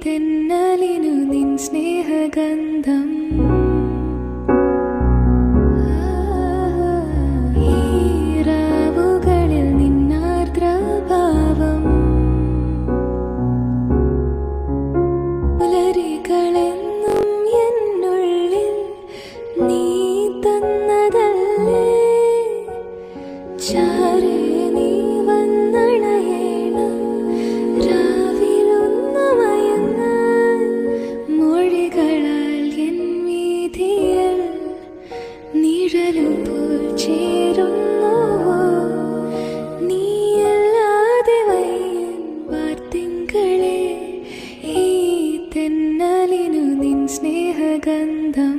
തെന്നലിനു നിൻ സ്നേഹഗന്ധം ഈരാവുകളിൽ നിന്നാർദ്രഭാവം പുലരികളെന്നും എന്നുള്ളിൽ നീ തന്നതല്ലേ ചാരേ നീ വന്നണയേണം രാവിലൊന്നു മയങ്ങാൻ മൊഴികളാൽ എൻ വീഥിയിൽ നിഴലുപോൽ ചേരുന്നുവോ നീയല്ലാതെ വയ്യൻ വാർത്തിങ്കളെ ഈ തെന്നലിനു നിൻ സ്നേഹഗന്ധം